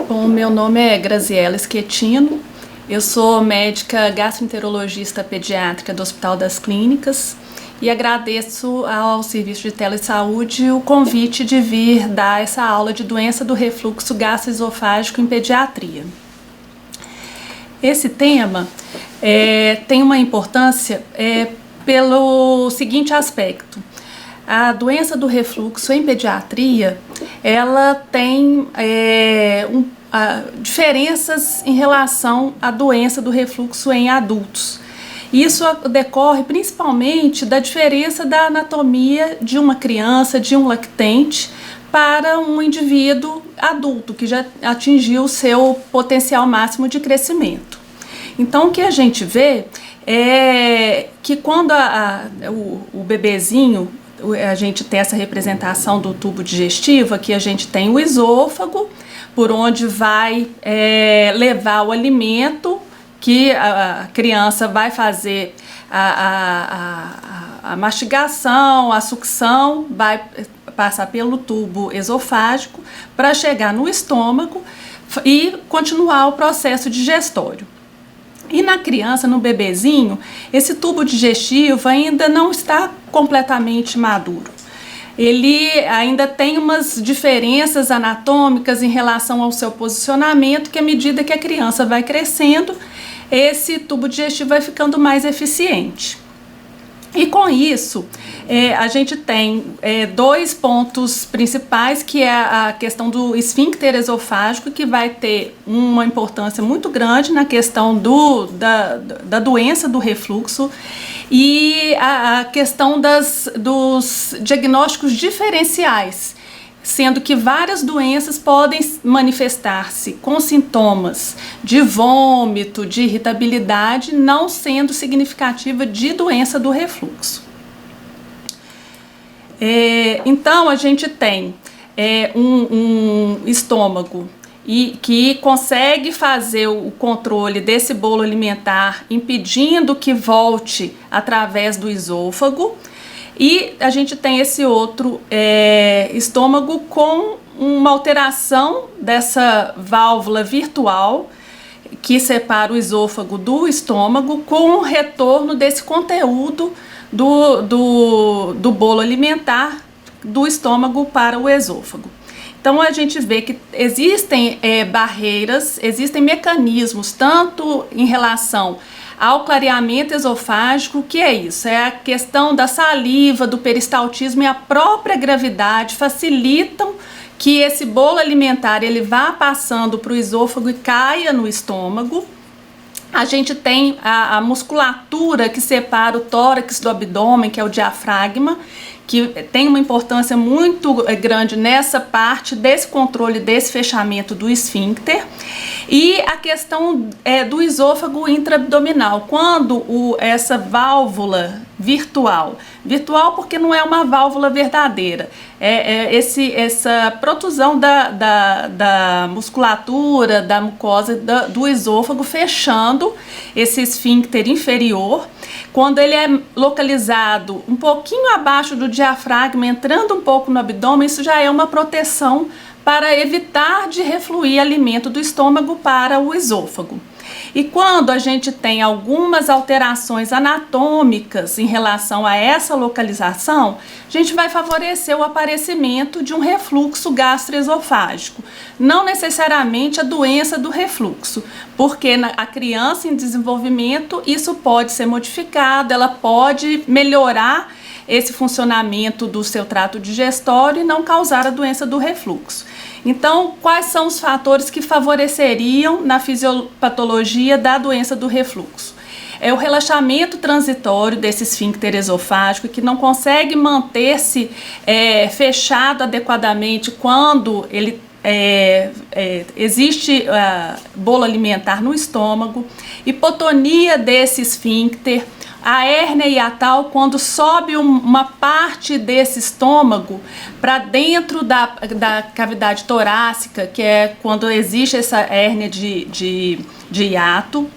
Bom, meu nome é Graziela Schettino, eu sou médica gastroenterologista pediátrica do Hospital das Clínicas e agradeço ao Serviço de Telesaúde o convite de vir dar essa aula de doença do refluxo gastroesofágico em pediatria. Esse tema tem uma importância pelo seguinte aspecto. A doença do refluxo em pediatria, ela tem diferenças em relação à doença do refluxo em adultos. Isso decorre principalmente da diferença da anatomia de uma criança, de um lactente, para um indivíduo adulto que já atingiu o seu potencial máximo de crescimento. Então, o que a gente vê é que quando o bebezinho, a gente tem essa representação do tubo digestivo, aqui a gente tem o esôfago, por onde vai levar o alimento que a criança vai fazer a mastigação, a sucção, vai passar pelo tubo esofágico para chegar no estômago e continuar o processo digestório. E na criança, no bebezinho, esse tubo digestivo ainda não está completamente maduro. Ele ainda tem umas diferenças anatômicas em relação ao seu posicionamento, que à medida que a criança vai crescendo, esse tubo digestivo vai ficando mais eficiente. E com isso, a gente tem dois pontos principais, que é a questão do esfíncter esofágico, que vai ter uma importância muito grande na questão da doença do refluxo, e a questão dos diagnósticos diferenciais, sendo que várias doenças podem manifestar-se com sintomas de vômito, de irritabilidade, não sendo significativa de doença do refluxo. Então, a gente tem um estômago que consegue fazer o controle desse bolo alimentar, impedindo que volte através do esôfago. E a gente tem esse outro estômago com uma alteração dessa válvula virtual que separa o esôfago do estômago, com o retorno desse conteúdo do bolo alimentar do estômago para o esôfago. Então a gente vê que existem barreiras, existem mecanismos, tanto em relação ao clareamento esofágico, que é isso? É a questão da saliva, do peristaltismo, e a própria gravidade facilitam que esse bolo alimentar ele vá passando para o esôfago e caia no estômago. A gente tem a musculatura que separa o tórax do abdômen, que é o diafragma, que tem uma importância muito grande nessa parte desse controle, desse fechamento do esfíncter. E a questão do esôfago intraabdominal, quando essa válvula virtual porque não é uma válvula verdadeira, essa protusão da musculatura, da mucosa do esôfago, fechando esse esfíncter inferior. Quando ele é localizado um pouquinho abaixo do diafragma, entrando um pouco no abdômen, isso já é uma proteção para evitar de refluir alimento do estômago para o esôfago. E quando a gente tem algumas alterações anatômicas em relação a essa localização, a gente vai favorecer o aparecimento de um refluxo gastroesofágico. Não necessariamente a doença do refluxo, porque a criança em desenvolvimento isso pode ser modificado, ela pode melhorar esse funcionamento do seu trato digestório e não causar a doença do refluxo. Então, quais são os fatores que favoreceriam na fisiopatologia da doença do refluxo? É o relaxamento transitório desse esfíncter esofágico, que não consegue manter-se fechado adequadamente quando ele existe bolo alimentar no estômago, hipotonia desse esfíncter, a hérnia hiatal, quando sobe uma parte desse estômago para dentro da cavidade torácica, que é quando existe essa hérnia de hiato.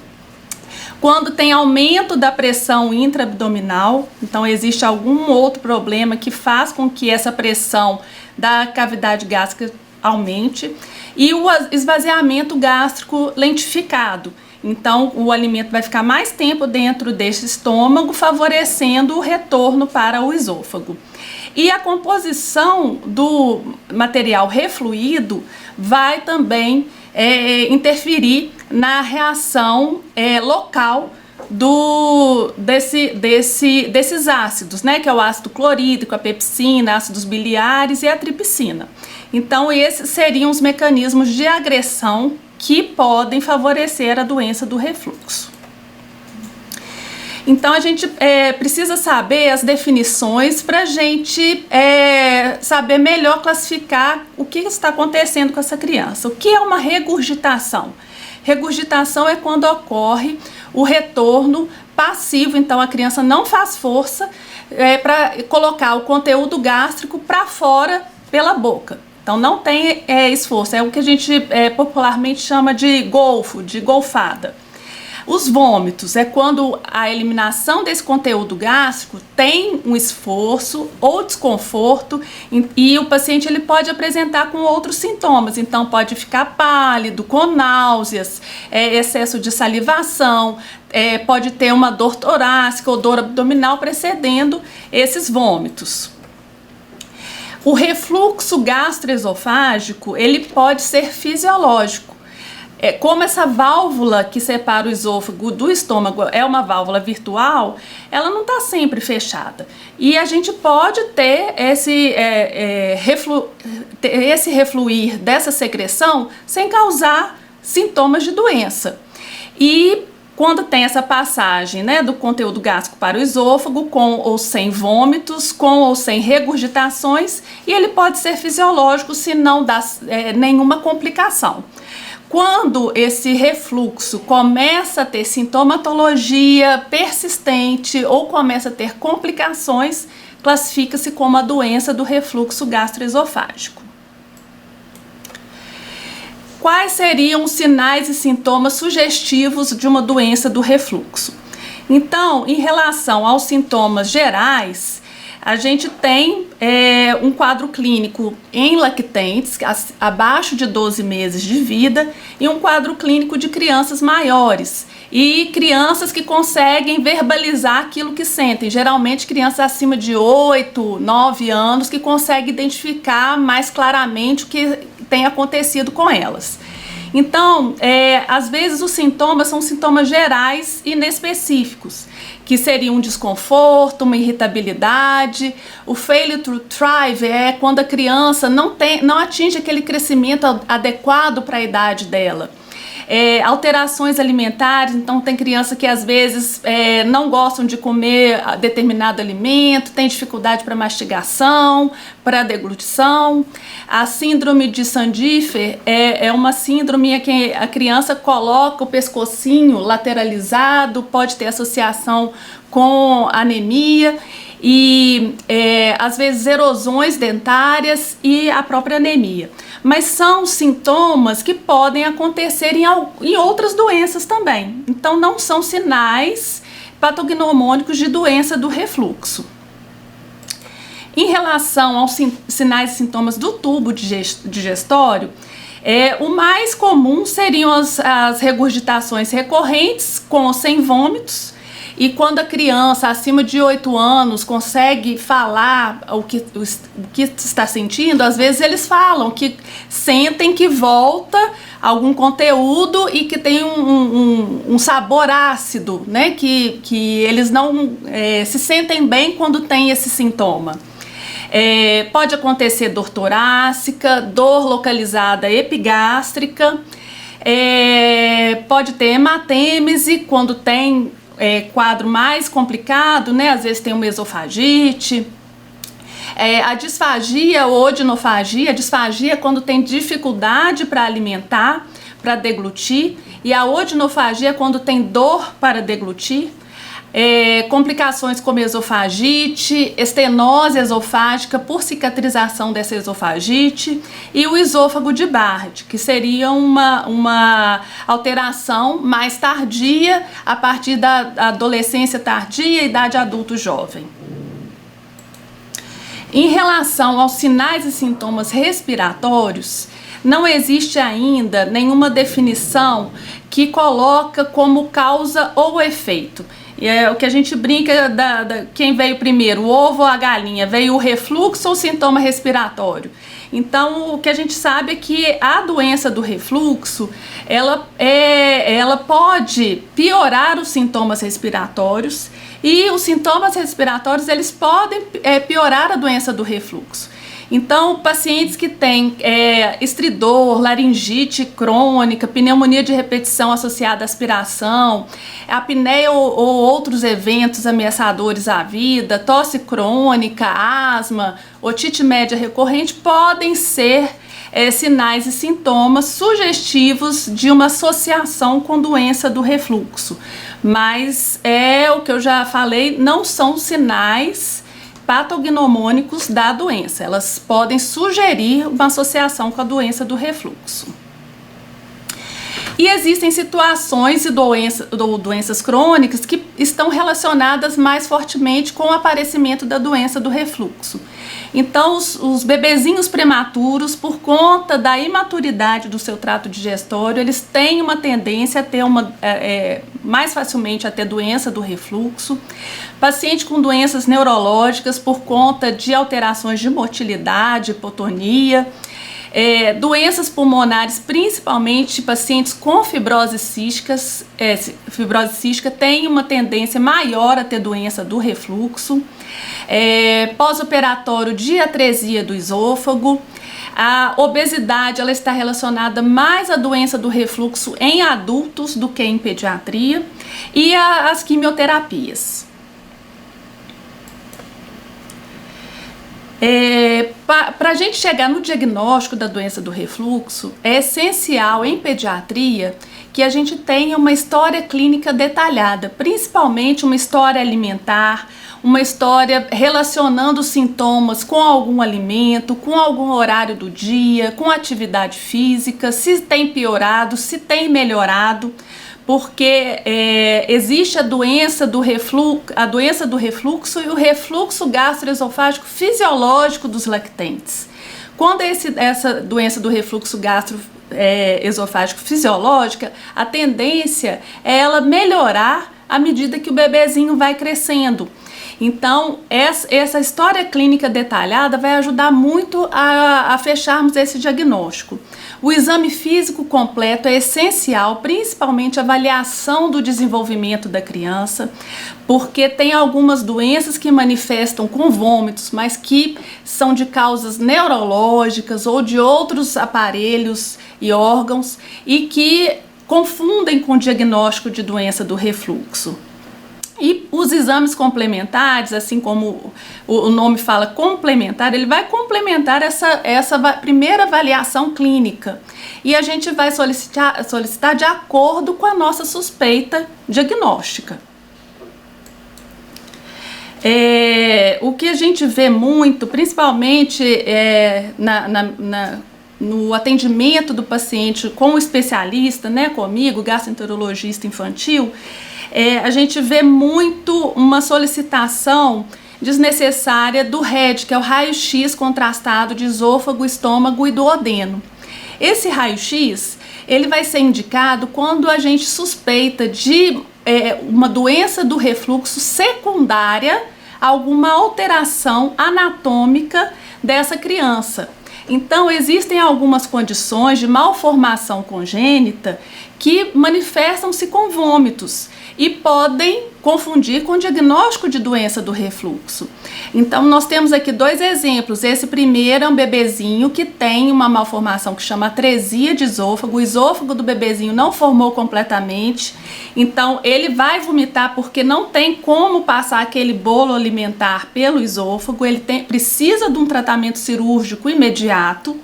Quando tem aumento da pressão intraabdominal, então existe algum outro problema que faz com que essa pressão da cavidade gástrica aumente, e o esvaziamento gástrico lentificado. Então, o alimento vai ficar mais tempo dentro deste estômago, favorecendo o retorno para o esôfago. E a composição do material refluído vai também interferir na reação local desses ácidos, né, que é o ácido clorídrico, a pepsina, ácidos biliares e a tripsina. Então, esses seriam os mecanismos de agressão que podem favorecer a doença do refluxo. Então, a gente precisa saber as definições para a gente saber melhor classificar o que está acontecendo com essa criança. O que é uma regurgitação? Regurgitação é quando ocorre o retorno passivo, então a criança não faz força para colocar o conteúdo gástrico para fora pela boca. Então não tem esforço, é o que a gente popularmente chama de golfo, de golfada. Os vômitos é quando a eliminação desse conteúdo gástrico tem um esforço ou desconforto e o paciente ele pode apresentar com outros sintomas. Então pode ficar pálido, com náuseas, excesso de salivação, pode ter uma dor torácica ou dor abdominal precedendo esses vômitos. O refluxo gastroesofágico ele pode ser fisiológico. Como essa válvula que separa o esôfago do estômago é uma válvula virtual, ela não está sempre fechada. E a gente pode ter esse refluir dessa secreção sem causar sintomas de doença. E quando tem essa passagem, né, do conteúdo gástrico para o esôfago, com ou sem vômitos, com ou sem regurgitações, e ele pode ser fisiológico se não dá nenhuma complicação. Quando esse refluxo começa a ter sintomatologia persistente ou começa a ter complicações, classifica-se como a doença do refluxo gastroesofágico. Quais seriam os sinais e sintomas sugestivos de uma doença do refluxo? Então, em relação aos sintomas gerais, a gente tem um quadro clínico em lactentes, abaixo de 12 meses de vida, e um quadro clínico de crianças maiores e crianças que conseguem verbalizar aquilo que sentem, geralmente crianças acima de 8, 9 anos que conseguem identificar mais claramente o que tem acontecido com elas. Então, às vezes os sintomas são sintomas gerais e inespecíficos, que seriam um desconforto, uma irritabilidade. O failure to thrive é quando a criança não atinge aquele crescimento adequado para a idade dela. Alterações alimentares, então tem criança que às vezes não gostam de comer determinado alimento, tem dificuldade para mastigação, para deglutição. A síndrome de Sandifer é uma síndrome em que a criança coloca o pescocinho lateralizado, pode ter associação com anemia e às vezes erosões dentárias e a própria anemia. Mas são sintomas que podem acontecer em outras doenças também. Então não são sinais patognomônicos de doença do refluxo. Em relação aos sinais e sintomas do tubo digestório, o mais comum seriam as regurgitações recorrentes com ou sem vômitos. E quando a criança acima de 8 anos consegue falar o que está sentindo, às vezes eles falam que sentem que volta algum conteúdo e que tem um sabor ácido, né? Que eles não se sentem bem quando tem esse sintoma. Pode acontecer dor torácica, dor localizada epigástrica, pode ter hematêmese quando tem quadro mais complicado, né? Às vezes tem uma esofagite. A disfagia ou odinofagia, a disfagia é quando tem dificuldade para alimentar, para deglutir, e a odinofagia é quando tem dor para deglutir. Complicações como esofagite, estenose esofágica por cicatrização dessa esofagite e o esôfago de Barrett, que seria uma alteração mais tardia a partir da adolescência tardia e idade adulto jovem. Em relação aos sinais e sintomas respiratórios, não existe ainda nenhuma definição que coloca como causa ou efeito. E é o que a gente brinca quem veio primeiro, o ovo ou a galinha, veio o refluxo ou o sintoma respiratório. Então, o que a gente sabe é que a doença do refluxo, ela pode piorar os sintomas respiratórios, e os sintomas respiratórios, eles podem piorar a doença do refluxo. Então, pacientes que têm estridor, laringite crônica, pneumonia de repetição associada à aspiração, apneia ou outros eventos ameaçadores à vida, tosse crônica, asma, otite média recorrente, podem ser sinais e sintomas sugestivos de uma associação com doença do refluxo. Mas o que eu já falei, não são sinais patognomônicos da doença. Elas podem sugerir uma associação com a doença do refluxo. E existem situações e doenças crônicas que estão relacionadas mais fortemente com o aparecimento da doença do refluxo. Então, os bebezinhos prematuros, por conta da imaturidade do seu trato digestório, eles têm uma tendência a ter mais facilmente a ter doença do refluxo. Paciente com doenças neurológicas por conta de alterações de motilidade, hipotonia. Doenças pulmonares, principalmente pacientes com fibrose cística têm uma tendência maior a ter doença do refluxo. Pós-operatório de atresia do esôfago. A obesidade, ela está relacionada mais à doença do refluxo em adultos do que em pediatria. E as quimioterapias. Para a gente chegar no diagnóstico da doença do refluxo, é essencial em pediatria que a gente tenha uma história clínica detalhada, principalmente uma história alimentar, uma história relacionando os sintomas com algum alimento, com algum horário do dia, com atividade física, se tem piorado, se tem melhorado. Porque existe a doença do refluxo e o refluxo gastroesofágico fisiológico dos lactentes. Quando essa doença do refluxo gastroesofágico fisiológica, a tendência é ela melhorar à medida que o bebezinho vai crescendo. Então, essa história clínica detalhada vai ajudar muito a fecharmos esse diagnóstico. O exame físico completo é essencial, principalmente a avaliação do desenvolvimento da criança, porque tem algumas doenças que manifestam com vômitos, mas que são de causas neurológicas ou de outros aparelhos e órgãos e que confundem com o diagnóstico de doença do refluxo. E os exames complementares, assim como o nome fala complementar, ele vai complementar essa primeira avaliação clínica. E a gente vai solicitar de acordo com a nossa suspeita diagnóstica. O que a gente vê muito, principalmente no atendimento do paciente com o especialista, né, comigo, gastroenterologista infantil, a gente vê muito uma solicitação desnecessária do RED, que é o raio-x contrastado de esôfago, estômago e duodeno. Esse raio-x, ele vai ser indicado quando a gente suspeita de uma doença do refluxo secundária a alguma alteração anatômica dessa criança. Então, existem algumas condições de malformação congênita que manifestam-se com vômitos e podem confundir com o diagnóstico de doença do refluxo. Então, nós temos aqui dois exemplos. Esse primeiro é um bebezinho que tem uma malformação que chama atresia de esôfago. O esôfago do bebezinho não formou completamente, então ele vai vomitar porque não tem como passar aquele bolo alimentar pelo esôfago. Ele precisa de um tratamento cirúrgico imediato.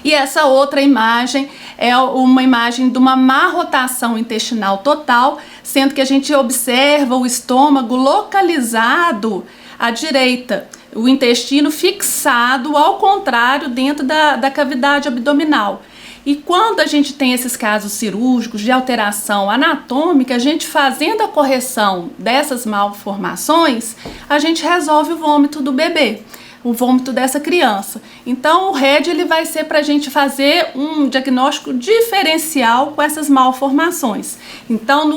E essa outra imagem é uma imagem de uma má rotação intestinal total, sendo que a gente observa o estômago localizado à direita, o intestino fixado ao contrário dentro da cavidade abdominal. E quando a gente tem esses casos cirúrgicos de alteração anatômica, a gente fazendo a correção dessas malformações, a gente resolve o vômito do bebê. o vômito dessa criança. Então o RED ele vai ser para a gente fazer um diagnóstico diferencial com essas malformações. Então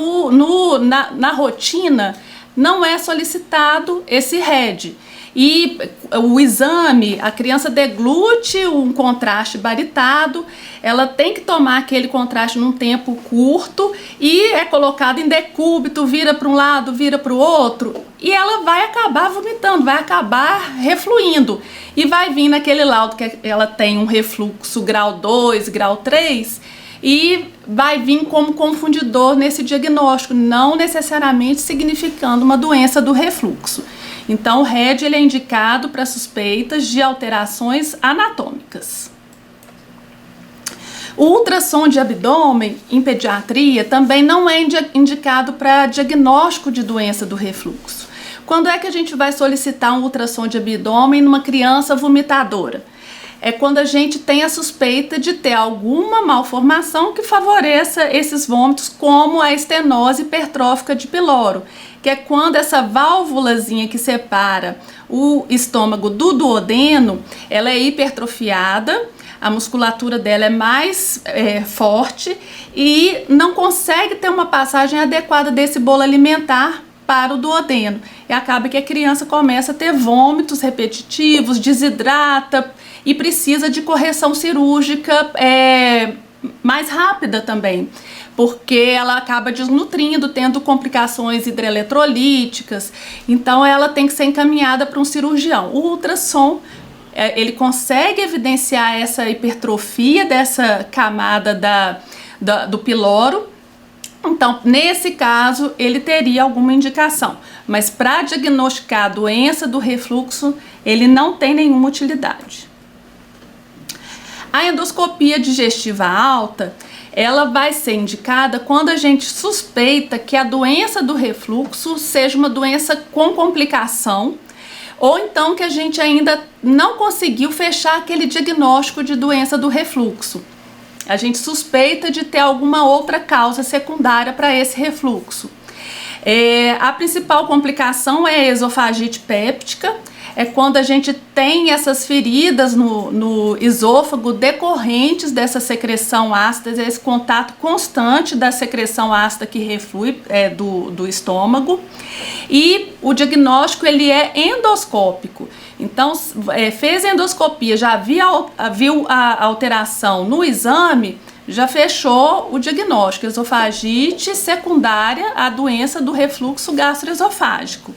na rotina não é solicitado esse RED. E o exame, a criança deglute um contraste baritado, ela tem que tomar aquele contraste num tempo curto e é colocado em decúbito, vira para um lado, vira para o outro, e ela vai acabar vomitando, vai acabar refluindo. E vai vir naquele laudo que ela tem um refluxo grau 2, grau 3, e vai vir como confundidor nesse diagnóstico, não necessariamente significando uma doença do refluxo. Então o RED ele é indicado para suspeitas de alterações anatômicas. O ultrassom de abdômen em pediatria também não é indicado para diagnóstico de doença do refluxo. Quando é que a gente vai solicitar um ultrassom de abdômen numa criança vomitadora? É quando a gente tem a suspeita de ter alguma malformação que favoreça esses vômitos, como a estenose hipertrófica de piloro, que é quando essa válvulazinha que separa o estômago do duodeno, ela é hipertrofiada, a musculatura dela é mais forte e não consegue ter uma passagem adequada desse bolo alimentar para o duodeno. E acaba que a criança começa a ter vômitos repetitivos, desidrata e precisa de correção cirúrgica mais rápida também, porque ela acaba desnutrindo, tendo complicações hidroeletrolíticas. Então ela tem que ser encaminhada para um cirurgião. O ultrassom ele consegue evidenciar essa hipertrofia dessa camada do piloro. Então, nesse caso, ele teria alguma indicação, mas para diagnosticar a doença do refluxo, ele não tem nenhuma utilidade. A endoscopia digestiva alta, ela vai ser indicada quando a gente suspeita que a doença do refluxo seja uma doença com complicação, ou então que a gente ainda não conseguiu fechar aquele diagnóstico de doença do refluxo. A gente suspeita de ter alguma outra causa secundária para esse refluxo. A principal complicação é a esofagite péptica, é quando a gente tem essas feridas no esôfago decorrentes dessa secreção ácida, esse contato constante da secreção ácida que reflui do estômago. E o diagnóstico ele é endoscópico. Então, fez endoscopia, já viu a alteração no exame, já fechou o diagnóstico, esofagite secundária à doença do refluxo gastroesofágico.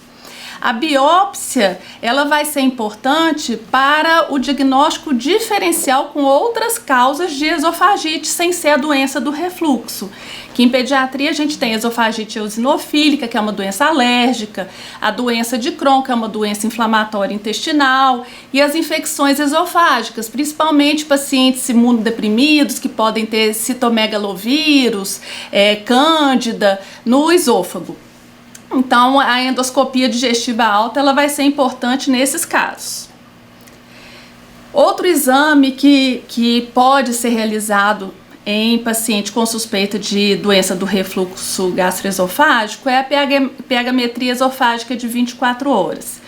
A biópsia, ela vai ser importante para o diagnóstico diferencial com outras causas de esofagite, sem ser a doença do refluxo. Que em pediatria a gente tem esofagite eosinofílica, que é uma doença alérgica, a doença de Crohn, que é uma doença inflamatória intestinal, e as infecções esofágicas, principalmente pacientes imunodeprimidos que podem ter citomegalovírus, cândida no esôfago. Então, a endoscopia digestiva alta ela vai ser importante nesses casos. Outro exame que pode ser realizado em paciente com suspeita de doença do refluxo gastroesofágico é a pH-metria esofágica de 24 horas,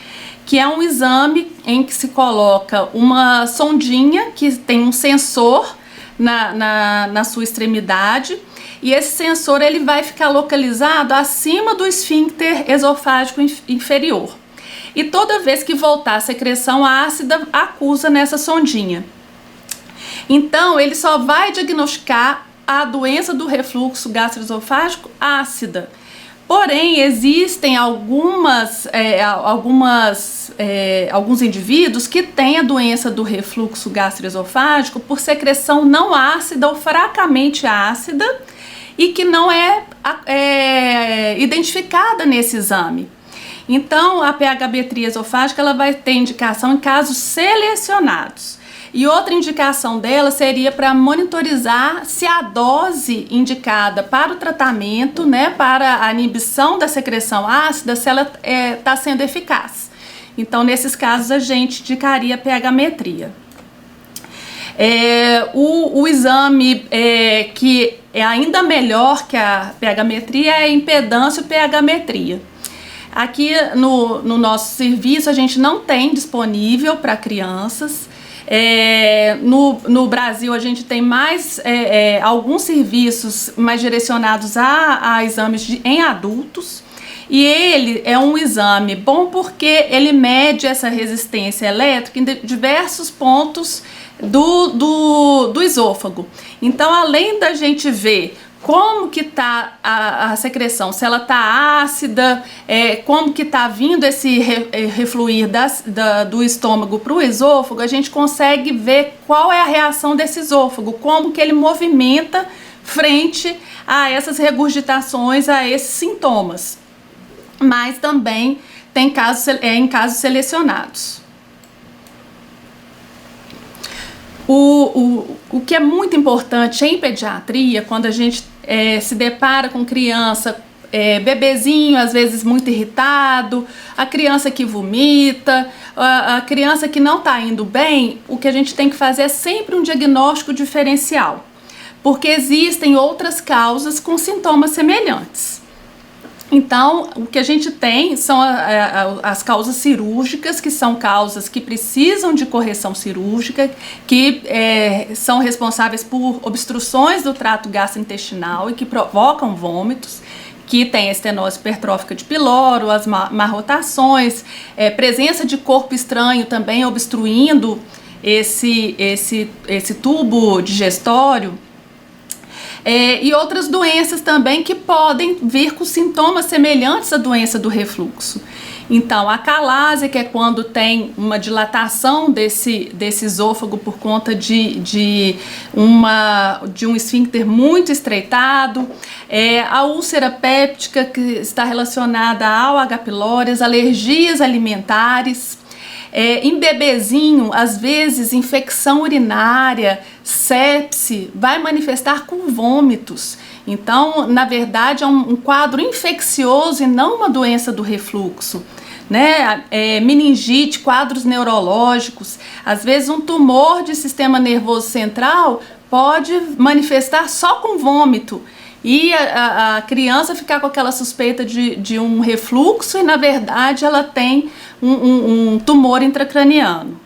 que é um exame em que se coloca uma sondinha que tem um sensor na sua extremidade, e esse sensor ele vai ficar localizado acima do esfíncter esofágico inferior. E toda vez que voltar a secreção ácida, acusa nessa sondinha. Então, ele só vai diagnosticar a doença do refluxo gastroesofágico ácida. Porém, existem alguns indivíduos que têm a doença do refluxo gastroesofágico por secreção não ácida ou fracamente ácida e que não é identificada nesse exame. Então, a pH-metria esofágica ela vai ter indicação em casos selecionados. E outra indicação dela seria para monitorizar se a dose indicada para o tratamento, para a inibição da secreção ácida, se ela está sendo eficaz. Então, nesses casos, a gente indicaria a pH-metria. O exame que é ainda melhor que a pH-metria é a impedância pH-metria. Aqui no nosso serviço a gente não tem disponível para crianças. No Brasil a gente tem mais alguns serviços mais direcionados a exames em adultos, e ele é um exame bom porque ele mede essa resistência elétrica em diversos pontos do esôfago. Então, além da gente ver como que tá a secreção, se ela tá ácida, como que tá vindo esse refluir do estômago para o esôfago, a gente consegue ver qual é a reação desse esôfago, como que ele movimenta frente a essas regurgitações, a esses sintomas. Mas também tem em casos selecionados. O que é muito importante em pediatria, quando a gente se depara com criança, bebezinho às vezes muito irritado, a criança que vomita, a criança que não está indo bem, o que a gente tem que fazer é sempre um diagnóstico diferencial, porque existem outras causas com sintomas semelhantes. Então, o que a gente tem são as causas cirúrgicas, que são causas que precisam de correção cirúrgica, que são responsáveis por obstruções do trato gastrointestinal e que provocam vômitos, que tem a estenose hipertrófica de piloro, as má rotações, presença de corpo estranho também obstruindo esse tubo digestório. E outras doenças também que podem vir com sintomas semelhantes à doença do refluxo. Então, a calásia, que é quando tem uma dilatação desse esôfago por conta de um esfíncter muito estreitado, a úlcera péptica, que está relacionada ao H. pylori, alergias alimentares. Em bebezinho, às vezes, infecção urinária, sepse, vai manifestar com vômitos. Então, na verdade, é um quadro infeccioso e não uma doença do refluxo, né? Meningite, quadros neurológicos, às vezes um tumor de sistema nervoso central pode manifestar só com vômito. E a criança ficar com aquela suspeita de um refluxo e, na verdade, ela tem um tumor intracraniano.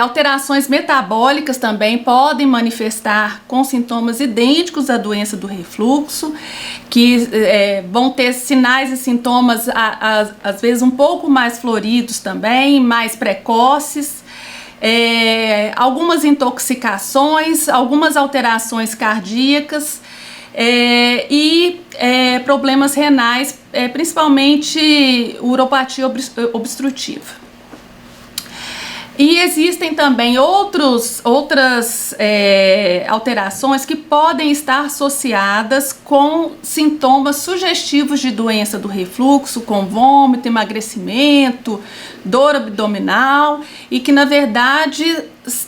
Alterações metabólicas também podem manifestar com sintomas idênticos à doença do refluxo, que vão ter sinais e sintomas, às vezes, um pouco mais floridos também, mais precoces. Algumas intoxicações, algumas alterações cardíacas e problemas renais, principalmente uropatia obstrutiva. E existem também outras alterações que podem estar associadas com sintomas sugestivos de doença do refluxo, com vômito, emagrecimento, dor abdominal, e que na verdade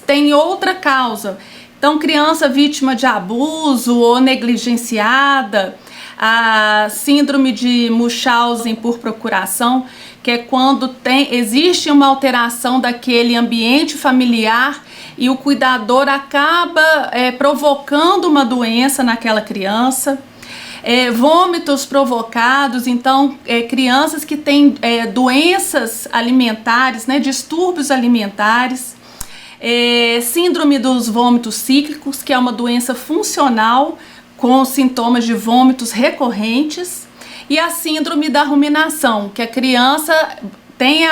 tem outra causa. Então, criança vítima de abuso ou negligenciada, a síndrome de Munchausen por procuração, que é quando existe uma alteração daquele ambiente familiar e o cuidador acaba provocando uma doença naquela criança. Vômitos provocados, então crianças que têm doenças alimentares, né, distúrbios alimentares. Síndrome dos vômitos cíclicos, que é uma doença funcional com sintomas de vômitos recorrentes. E a síndrome da ruminação, que a criança tem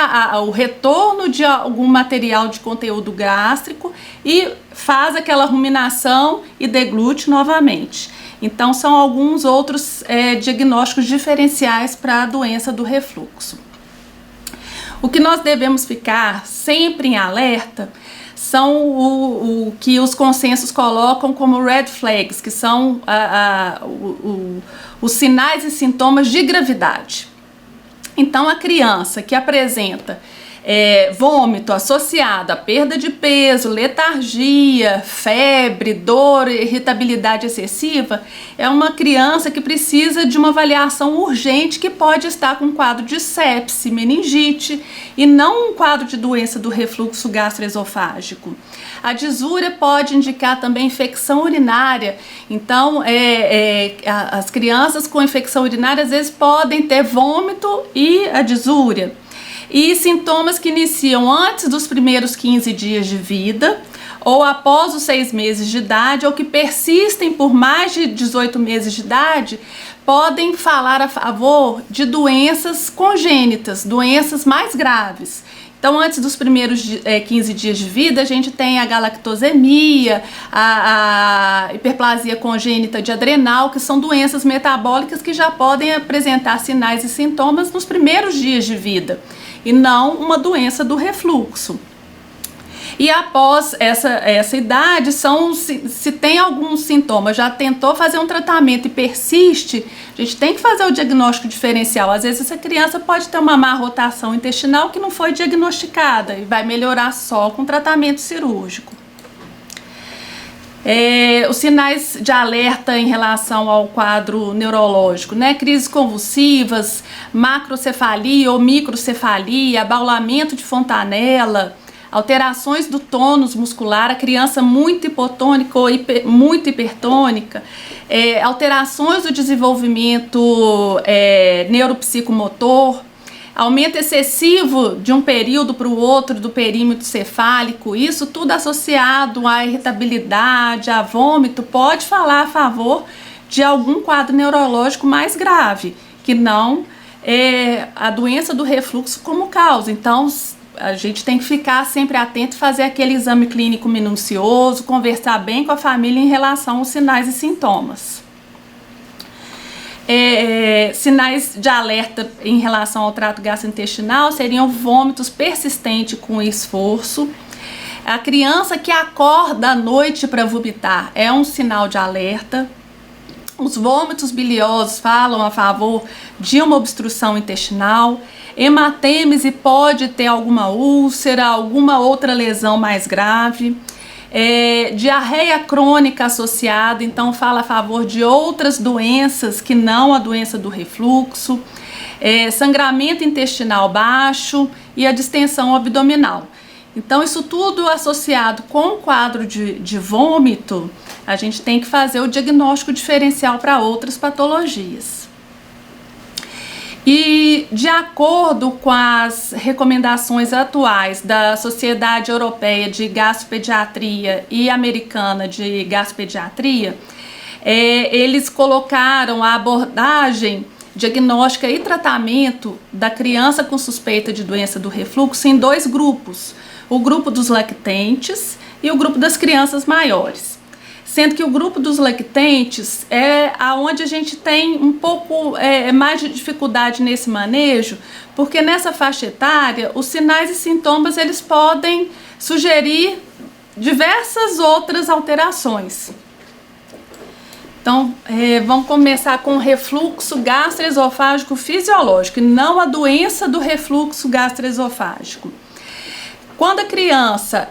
o retorno de algum material de conteúdo gástrico e faz aquela ruminação e deglute novamente. Então, são alguns outros diagnósticos diferenciais para a doença do refluxo. O que nós devemos ficar sempre em alerta são o que os consensos colocam como red flags, que são os sinais e sintomas de gravidade. Então, a criança que apresenta vômito associado a perda de peso, letargia, febre, dor, irritabilidade excessiva, é uma criança que precisa de uma avaliação urgente, que pode estar com um quadro de sepse, meningite, e não um quadro de doença do refluxo gastroesofágico. A disúria pode indicar também infecção urinária. Então, as crianças com infecção urinária às vezes podem ter vômito e a disúria. E sintomas que iniciam antes dos primeiros 15 dias de vida, ou após os 6 meses de idade, ou que persistem por mais de 18 meses de idade, podem falar a favor de doenças congênitas, doenças mais graves. Então, antes dos primeiros 15 dias de vida, a gente tem a galactosemia, a hiperplasia congênita de adrenal, que são doenças metabólicas que já podem apresentar sinais e sintomas nos primeiros dias de vida, e não uma doença do refluxo. E após essa idade, se tem algum sintoma, já tentou fazer um tratamento e persiste, a gente tem que fazer o diagnóstico diferencial. Às vezes essa criança pode ter uma má rotação intestinal que não foi diagnosticada e vai melhorar só com tratamento cirúrgico. Os sinais de alerta em relação ao quadro neurológico, né? Crises convulsivas, macrocefalia ou microcefalia, abaulamento de fontanela, alterações do tônus muscular, a criança muito hipotônica ou muito hipertônica, alterações do desenvolvimento neuropsicomotor, aumento excessivo de um período para o outro do perímetro cefálico, isso tudo associado à irritabilidade, a vômito, pode falar a favor de algum quadro neurológico mais grave, que não a doença do refluxo como causa. Então, a gente tem que ficar sempre atento e fazer aquele exame clínico minucioso, conversar bem com a família em relação aos sinais e sintomas. Sinais de alerta em relação ao trato gastrointestinal seriam vômitos persistentes com esforço. A criança que acorda à noite para vomitar é um sinal de alerta. Os vômitos biliosos falam a favor de uma obstrução intestinal. Hematêmese pode ter alguma úlcera, alguma outra lesão mais grave. Diarreia crônica associada, então fala a favor de outras doenças que não a doença do refluxo. Sangramento intestinal baixo e a distensão abdominal. Então, isso tudo associado com o quadro de vômito, a gente tem que fazer o diagnóstico diferencial para outras patologias. E de acordo com as recomendações atuais da Sociedade Europeia de Gastropediatria e Americana de Gastropediatria, eles colocaram a abordagem diagnóstica e tratamento da criança com suspeita de doença do refluxo em 2 grupos, o grupo dos lactentes e o grupo das crianças maiores. Sendo que o grupo dos lactentes é aonde a gente tem um pouco mais de dificuldade nesse manejo, porque nessa faixa etária os sinais e sintomas eles podem sugerir diversas outras alterações. Então, vamos começar com o refluxo gastroesofágico fisiológico, e não a doença do refluxo gastroesofágico. Quando a criança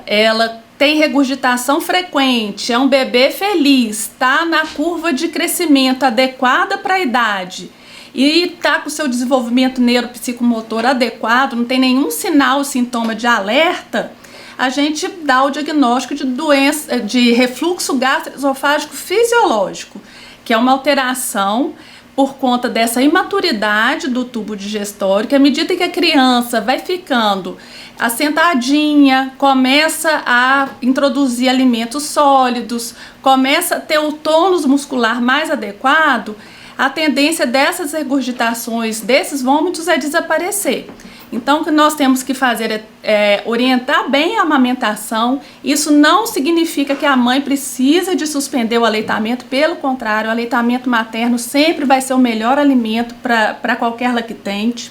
tem regurgitação frequente, é um bebê feliz, está na curva de crescimento adequada para a idade e está com o seu desenvolvimento neuropsicomotor adequado, não tem nenhum sinal, sintoma de alerta, a gente dá o diagnóstico de doença de refluxo gastroesofágico fisiológico, que é uma alteração por conta dessa imaturidade do tubo digestório, que à medida que a criança vai ficando assentadinha, começa a introduzir alimentos sólidos, começa a ter o tônus muscular mais adequado, a tendência dessas regurgitações, desses vômitos é desaparecer. Então, o que nós temos que fazer é orientar bem a amamentação. Isso não significa que a mãe precisa de suspender o aleitamento, pelo contrário, o aleitamento materno sempre vai ser o melhor alimento para qualquer lactente.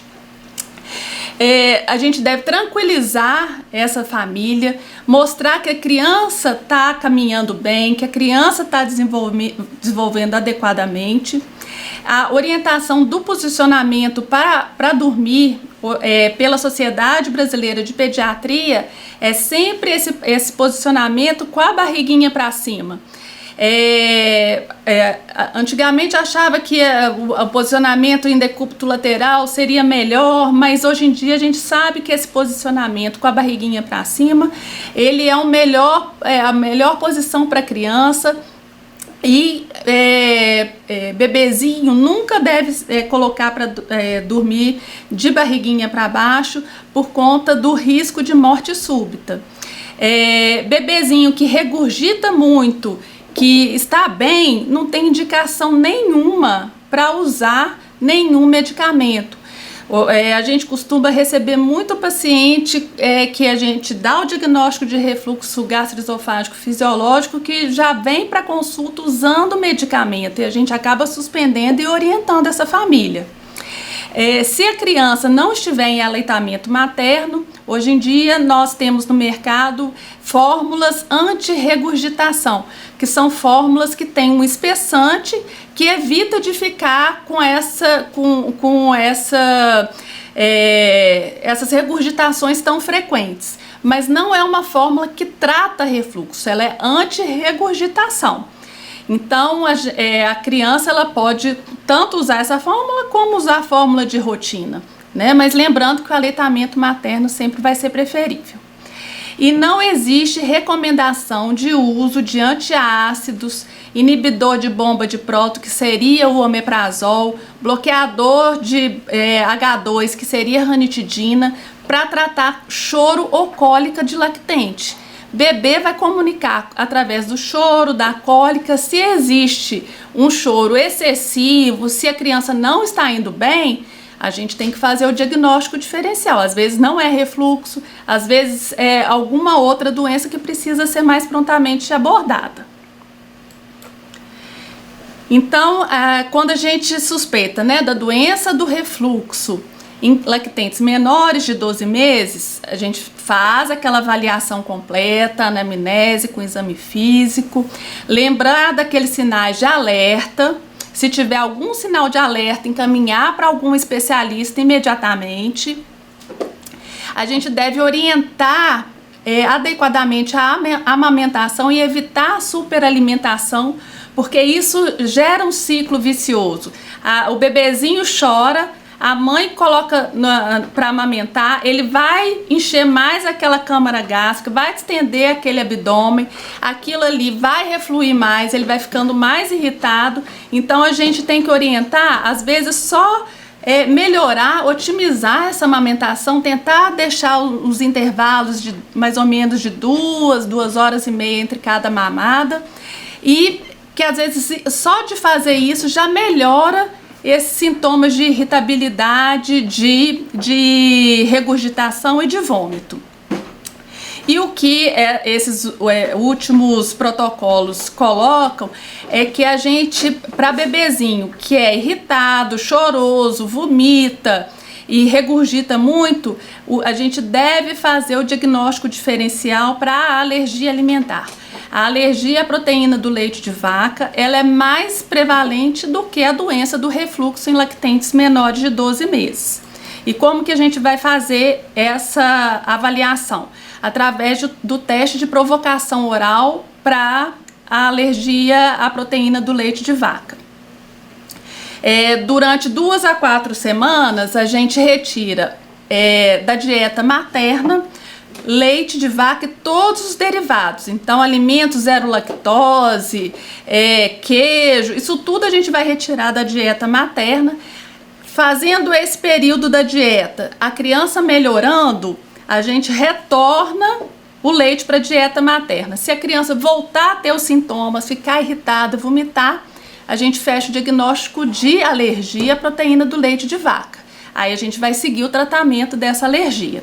A gente deve tranquilizar essa família, mostrar que a criança está caminhando bem, que a criança está desenvolvendo adequadamente. A orientação do posicionamento para dormir pela Sociedade Brasileira de Pediatria é sempre esse posicionamento com a barriguinha para cima. Antigamente achava que o posicionamento em decúbito lateral seria melhor, mas hoje em dia a gente sabe que esse posicionamento com a barriguinha para cima, ele é a melhor posição para a criança. E bebezinho nunca deve colocar para dormir de barriguinha para baixo por conta do risco de morte súbita. Bebezinho que regurgita muito, que está bem, não tem indicação nenhuma para usar nenhum medicamento. A gente costuma receber muito paciente que a gente dá o diagnóstico de refluxo gastroesofágico fisiológico que já vem para consulta usando medicamento e a gente acaba suspendendo e orientando essa família. Se a criança não estiver em aleitamento materno, hoje em dia nós temos no mercado fórmulas anti-regurgitação, que são fórmulas que têm um espessante que evita de ficar com essas regurgitações tão frequentes. Mas não é uma fórmula que trata refluxo, ela é anti-regurgitação. Então a criança ela pode tanto usar essa fórmula como usar a fórmula de rotina, né? Mas lembrando que o aleitamento materno sempre vai ser preferível. E não existe recomendação de uso de antiácidos, inibidor de bomba de próton, que seria o omeprazol, bloqueador de H2, que seria a ranitidina, para tratar choro ou cólica de lactente. Bebê vai comunicar através do choro, da cólica, se existe um choro excessivo, se a criança não está indo bem, a gente tem que fazer o diagnóstico diferencial. Às vezes não é refluxo, às vezes é alguma outra doença que precisa ser mais prontamente abordada. Então, quando a gente suspeita, né, da doença do refluxo em lactentes menores de 12 meses, a gente faz aquela avaliação completa, anamnese com exame físico, lembrar daqueles sinais de alerta. Se tiver algum sinal de alerta, encaminhar para algum especialista imediatamente. A gente deve orientar adequadamente a amamentação e evitar a superalimentação, porque isso gera um ciclo vicioso. O bebezinho chora, a mãe coloca para amamentar, ele vai encher mais aquela câmara gástrica, vai estender aquele abdômen, aquilo ali vai refluir mais, ele vai ficando mais irritado. Então a gente tem que orientar, às vezes só melhorar, otimizar essa amamentação, tentar deixar os intervalos de mais ou menos de 2 horas e meia entre cada mamada, e que às vezes só de fazer isso já melhora esses sintomas de irritabilidade, de regurgitação e de vômito. E o que esses últimos protocolos colocam é que a gente, para bebezinho que é irritado, choroso, vomita e regurgita muito, a gente deve fazer o diagnóstico diferencial para a alergia alimentar. A alergia à proteína do leite de vaca, ela é mais prevalente do que a doença do refluxo em lactentes menores de 12 meses. E como que a gente vai fazer essa avaliação? Através do teste de provocação oral para a alergia à proteína do leite de vaca. Durante 2 a 4 semanas, a gente retira da dieta materna leite de vaca e todos os derivados. Então, alimentos zero lactose, queijo, isso tudo a gente vai retirar da dieta materna. Fazendo esse período da dieta, a criança melhorando, a gente retorna o leite para a dieta materna. Se a criança voltar a ter os sintomas, ficar irritada, vomitar, a gente fecha o diagnóstico de alergia à proteína do leite de vaca. Aí a gente vai seguir o tratamento dessa alergia.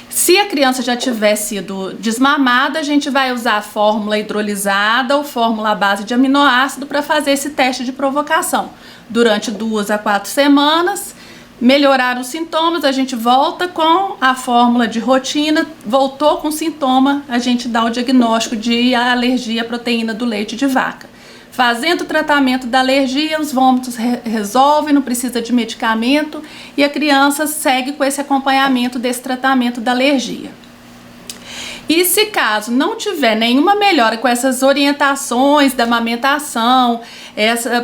Se a criança já tiver sido desmamada, a gente vai usar a fórmula hidrolisada ou fórmula à base de aminoácido para fazer esse teste de provocação. Durante 2 a 4 semanas, melhorar os sintomas, a gente volta com a fórmula de rotina, voltou com sintoma, a gente dá o diagnóstico de alergia à proteína do leite de vaca. Fazendo o tratamento da alergia, os vômitos resolvem, não precisa de medicamento e a criança segue com esse acompanhamento desse tratamento da alergia. E se caso não tiver nenhuma melhora com essas orientações da amamentação,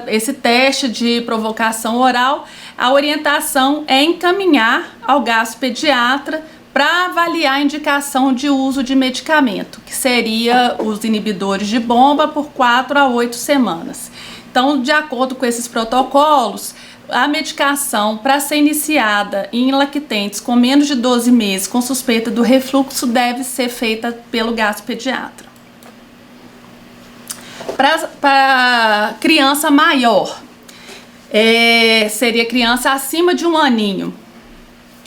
esse teste de provocação oral, a orientação é encaminhar ao gastropediatra para avaliar a indicação de uso de medicamento, que seria os inibidores de bomba por 4 a 8 semanas. Então, de acordo com esses protocolos, a medicação para ser iniciada em lactentes com menos de 12 meses com suspeita do refluxo deve ser feita pelo gastropediatra. Para criança maior, seria criança acima de 1 aninho.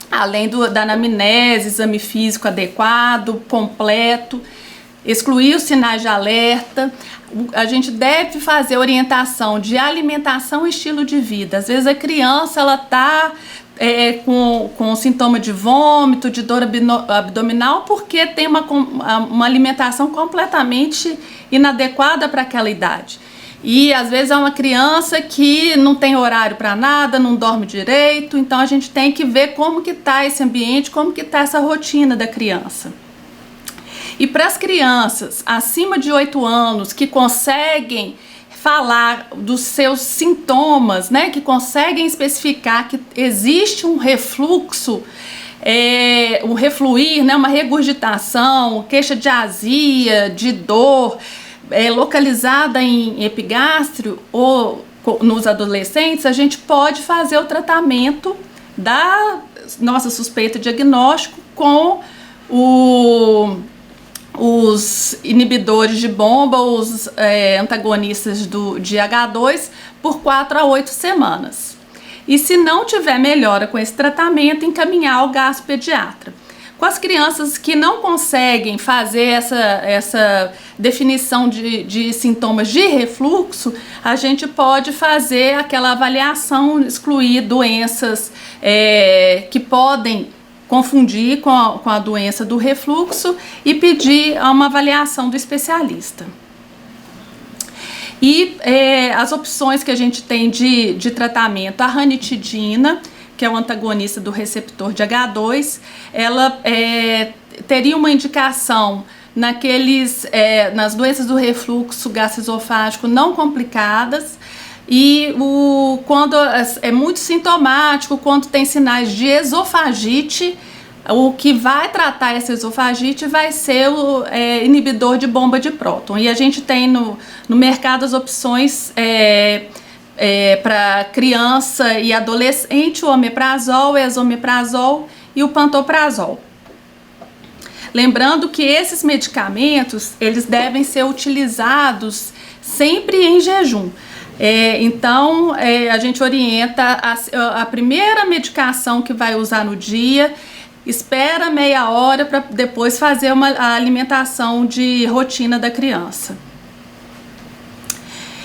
Além da anamnese, exame físico adequado, completo, excluir os sinais de alerta, a gente deve fazer orientação de alimentação e estilo de vida. Às vezes a criança ela está com sintoma de vômito, de dor abdominal, porque tem uma alimentação completamente inadequada para aquela idade. E às vezes é uma criança que não tem horário para nada, não dorme direito, então a gente tem que ver como que está esse ambiente, como que está essa rotina da criança. E para as crianças acima de 8 anos que conseguem falar dos seus sintomas, né, que conseguem especificar que existe um refluxo, um refluir, né, uma regurgitação, queixa de azia, de dor, localizada em epigástrio ou nos adolescentes, a gente pode fazer o tratamento da nossa suspeita diagnóstico com os inibidores de bomba, os antagonistas de H2 por 4 a 8 semanas. E se não tiver melhora com esse tratamento, encaminhar ao gastropediatra. Com as crianças que não conseguem fazer essa definição de sintomas de refluxo, a gente pode fazer aquela avaliação, excluir doenças que podem confundir com a doença do refluxo e pedir uma avaliação do especialista. E as opções que a gente tem de tratamento, a ranitidina, que é o antagonista do receptor de H2, ela teria uma indicação nas doenças do refluxo gastroesofágico não complicadas e quando é muito sintomático, quando tem sinais de esofagite, o que vai tratar essa esofagite vai ser o inibidor de bomba de próton. E a gente tem no mercado as opções para criança e adolescente, o omeprazol, o esomeprazol e o pantoprazol. Lembrando que esses medicamentos, eles devem ser utilizados sempre em jejum. Então, a gente orienta a primeira medicação que vai usar no dia, espera meia hora para depois fazer a alimentação de rotina da criança.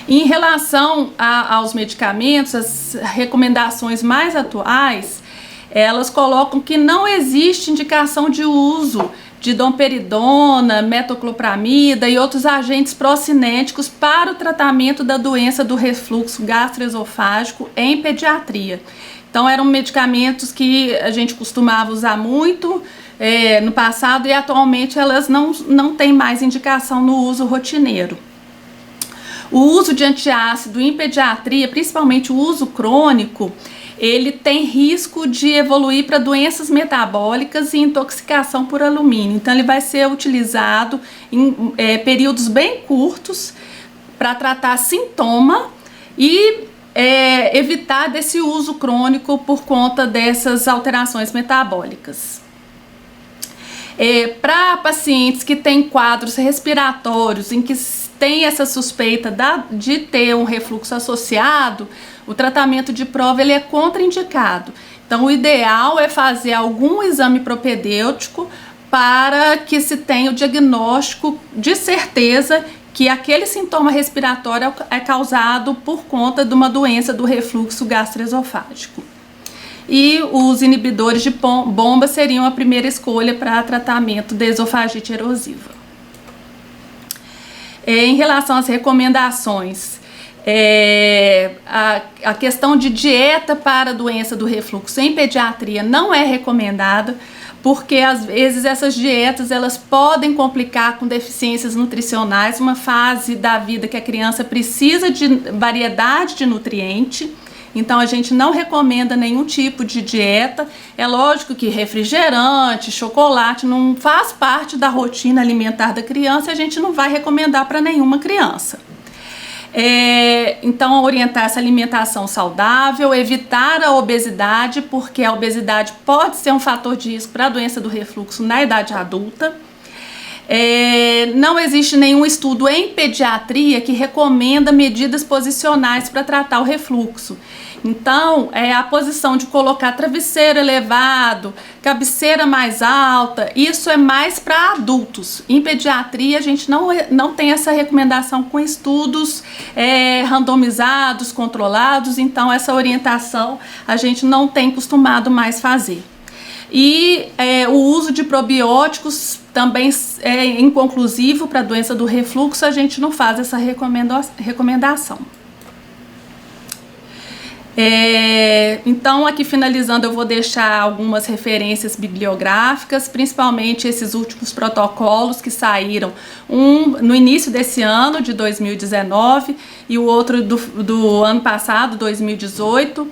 Em relação aos medicamentos, as recomendações mais atuais, elas colocam que não existe indicação de uso de domperidona, metoclopramida e outros agentes procinéticos para o tratamento da doença do refluxo gastroesofágico em pediatria. Então eram medicamentos que a gente costumava usar muito no passado e atualmente elas não têm mais indicação no uso rotineiro. O uso de antiácido em pediatria, principalmente o uso crônico, ele tem risco de evoluir para doenças metabólicas e intoxicação por alumínio. Então ele vai ser utilizado em períodos bem curtos para tratar sintoma e evitar desse uso crônico por conta dessas alterações metabólicas. Para pacientes que têm quadros respiratórios em que tem essa suspeita de ter um refluxo associado, o tratamento de prova ele é contraindicado. Então o ideal é fazer algum exame propedêutico para que se tenha o diagnóstico de certeza que aquele sintoma respiratório é causado por conta de uma doença do refluxo gastroesofágico. E os inibidores de bomba seriam a primeira escolha para tratamento da esofagite erosiva. Em relação às recomendações, A questão de dieta para a doença do refluxo em pediatria não é recomendada, porque às vezes essas dietas elas podem complicar com deficiências nutricionais, uma fase da vida que a criança precisa de variedade de nutriente. Então a gente não recomenda nenhum tipo de dieta. É lógico que refrigerante, chocolate não faz parte da rotina alimentar da criança e a gente não vai recomendar para nenhuma criança. Então orientar essa alimentação saudável, evitar a obesidade, porque a obesidade pode ser um fator de risco para a doença do refluxo na idade adulta. Não existe nenhum estudo em pediatria que recomenda medidas posicionais para tratar o refluxo. Então, a posição de colocar travesseiro elevado, cabeceira mais alta, isso é mais para adultos. Em pediatria, a gente não tem essa recomendação com estudos randomizados, controlados, então essa orientação a gente não tem costumado mais fazer. E o uso de probióticos também é inconclusivo para a doença do refluxo, a gente não faz essa recomendação. Então, aqui finalizando, eu vou deixar algumas referências bibliográficas, principalmente esses últimos protocolos que saíram, um no início desse ano, de 2019, e o outro do ano passado, 2018,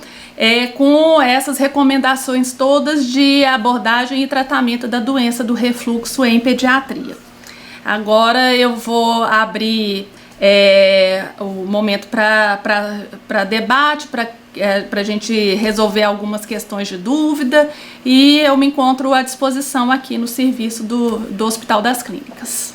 com essas recomendações todas de abordagem e tratamento da doença do refluxo em pediatria. Agora eu vou abrir o momento para debate, para a gente resolver algumas questões de dúvida, e eu me encontro à disposição aqui no serviço do Hospital das Clínicas.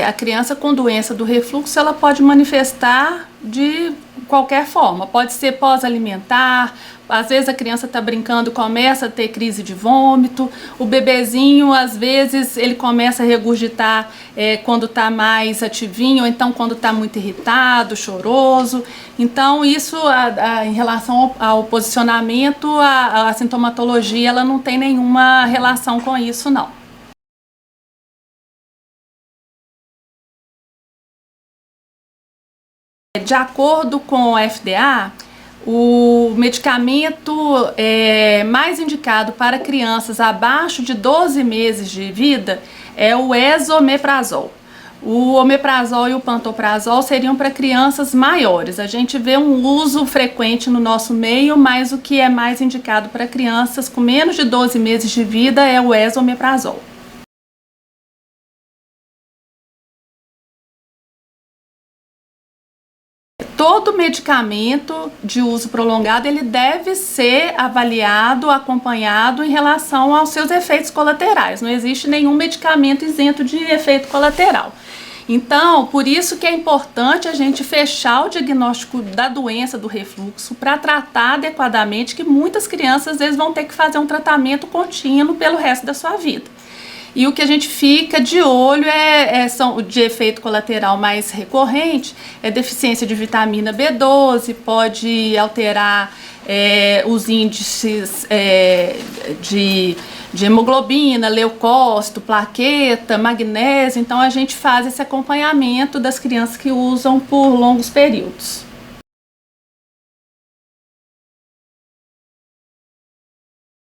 A criança com doença do refluxo, ela pode manifestar de qualquer forma, pode ser pós-alimentar, às vezes a criança está brincando e começa a ter crise de vômito, o bebezinho às vezes ele começa a regurgitar quando está mais ativinho, ou então quando está muito irritado, choroso. Então isso em relação ao posicionamento, a sintomatologia ela não tem nenhuma relação com isso não. De acordo com o FDA, o medicamento mais indicado para crianças abaixo de 12 meses de vida é o esomeprazol. O omeprazol e o pantoprazol seriam para crianças maiores. A gente vê um uso frequente no nosso meio, mas o que é mais indicado para crianças com menos de 12 meses de vida é o esomeprazol. Todo medicamento de uso prolongado ele deve ser avaliado, acompanhado em relação aos seus efeitos colaterais. Não existe nenhum medicamento isento de efeito colateral. Então, por isso que é importante a gente fechar o diagnóstico da doença do refluxo para tratar adequadamente, que muitas crianças às vezes vão ter que fazer um tratamento contínuo pelo resto da sua vida. E o que a gente fica de olho são de efeito colateral mais recorrente, deficiência de vitamina B12, pode alterar os índices de hemoglobina, leucócito, plaqueta, magnésio. Então a gente faz esse acompanhamento das crianças que usam por longos períodos.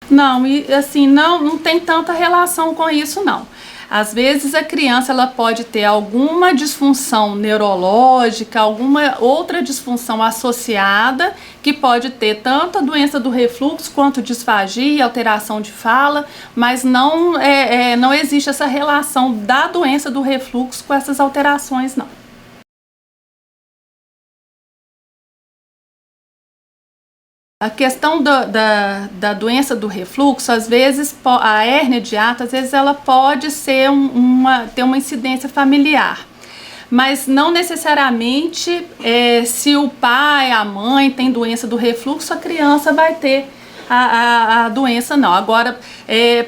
Não, e assim, não tem tanta relação com isso não. Às vezes a criança ela pode ter alguma disfunção neurológica, alguma outra disfunção associada, que pode ter tanto a doença do refluxo quanto disfagia, alteração de fala, mas não existe essa relação da doença do refluxo com essas alterações não. A questão da doença do refluxo, às vezes a hérnia de hiato, às vezes ela pode ser ter uma incidência familiar, mas não necessariamente se o pai, a mãe tem doença do refluxo, a criança vai ter a doença não. Agora,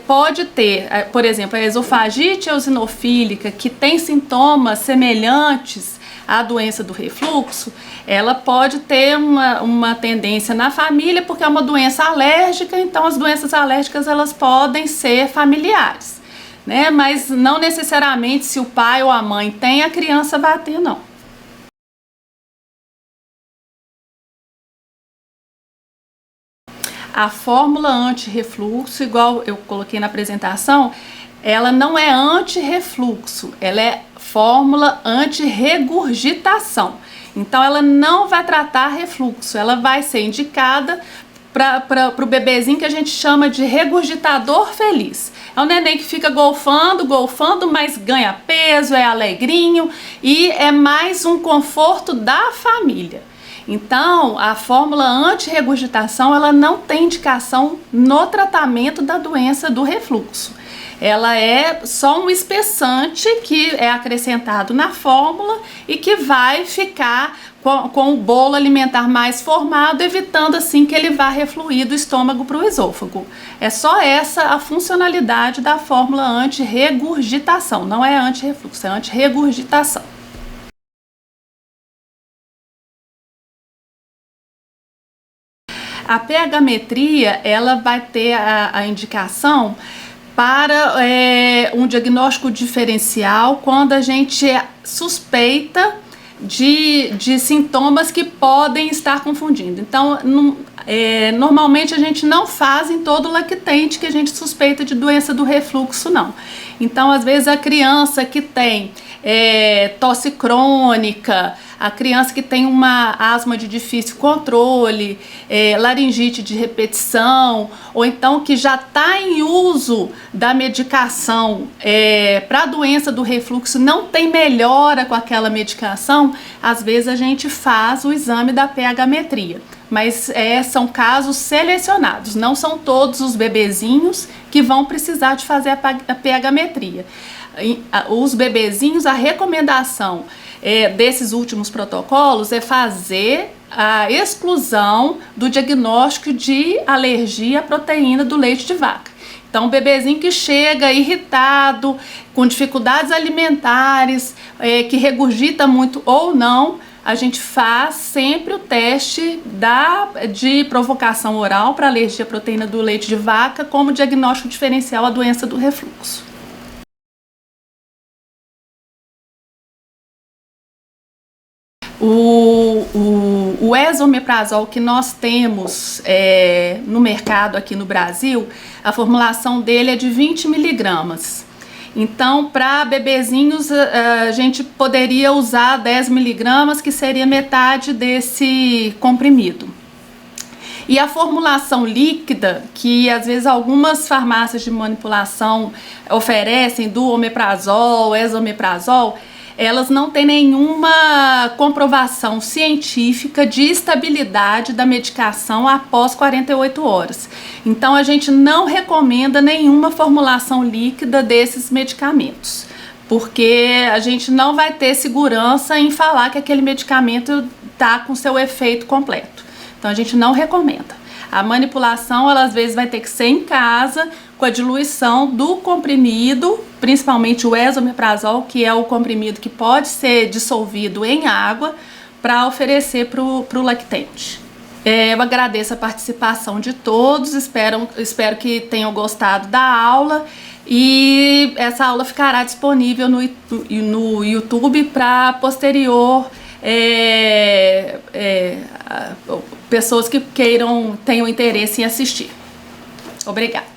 pode ter, por exemplo, a esofagite eosinofílica, que tem sintomas semelhantes à doença do refluxo, ela pode ter uma tendência na família, porque é uma doença alérgica, então as doenças alérgicas elas podem ser familiares. né? Mas não necessariamente se o pai ou a mãe tem, a criança vai ter, não. A fórmula anti-refluxo, igual eu coloquei na apresentação, ela não é anti-refluxo, ela é fórmula anti-regurgitação. Então ela não vai tratar refluxo, ela vai ser indicada para o bebezinho que a gente chama de regurgitador feliz. É um neném que fica golfando, mas ganha peso, é alegrinho e é mais um conforto da família. Então, a fórmula anti-regurgitação, ela não tem indicação no tratamento da doença do refluxo. Ela é só um espessante que é acrescentado na fórmula e que vai ficar com o bolo alimentar mais formado, evitando assim que ele vá refluir do estômago para o esôfago. É só essa a funcionalidade da fórmula anti-regurgitação, não é anti-refluxo, é anti-regurgitação. A pH-metria, ela vai ter a indicação para um diagnóstico diferencial quando a gente suspeita de sintomas que podem estar confundindo. Então, normalmente a gente não faz em todo lactente que a gente suspeita de doença do refluxo, não. Então, às vezes a criança que tem tosse crônica, a criança que tem uma asma de difícil controle, laringite de repetição, ou então que já está em uso da medicação para a doença do refluxo, não tem melhora com aquela medicação, às vezes a gente faz o exame da pH-metria. Mas são casos selecionados, não são todos os bebezinhos que vão precisar de fazer a pH-metria. Os bebezinhos, a recomendação desses últimos protocolos é fazer a exclusão do diagnóstico de alergia à proteína do leite de vaca. Então, o bebezinho que chega irritado, com dificuldades alimentares, que regurgita muito ou não, a gente faz sempre o teste de provocação oral para alergia à proteína do leite de vaca como diagnóstico diferencial à doença do refluxo. O esomeprazol que nós temos no mercado aqui no Brasil, a formulação dele é de 20 miligramas. Então, para bebezinhos, a gente poderia usar 10 miligramas, que seria metade desse comprimido. E a formulação líquida, que às vezes algumas farmácias de manipulação oferecem, do omeprazol, esomeprazol, elas não têm nenhuma comprovação científica de estabilidade da medicação após 48 horas. Então, a gente não recomenda nenhuma formulação líquida desses medicamentos, porque a gente não vai ter segurança em falar que aquele medicamento está com seu efeito completo. Então, a gente não recomenda. A manipulação, ela às vezes vai ter que ser em casa, com a diluição do comprimido, principalmente o esomeprazol, que é o comprimido que pode ser dissolvido em água, para oferecer para o lactente. Eu agradeço a participação de todos, espero que tenham gostado da aula, e essa aula ficará disponível no YouTube para posterior pessoas que tenham interesse em assistir. Obrigada.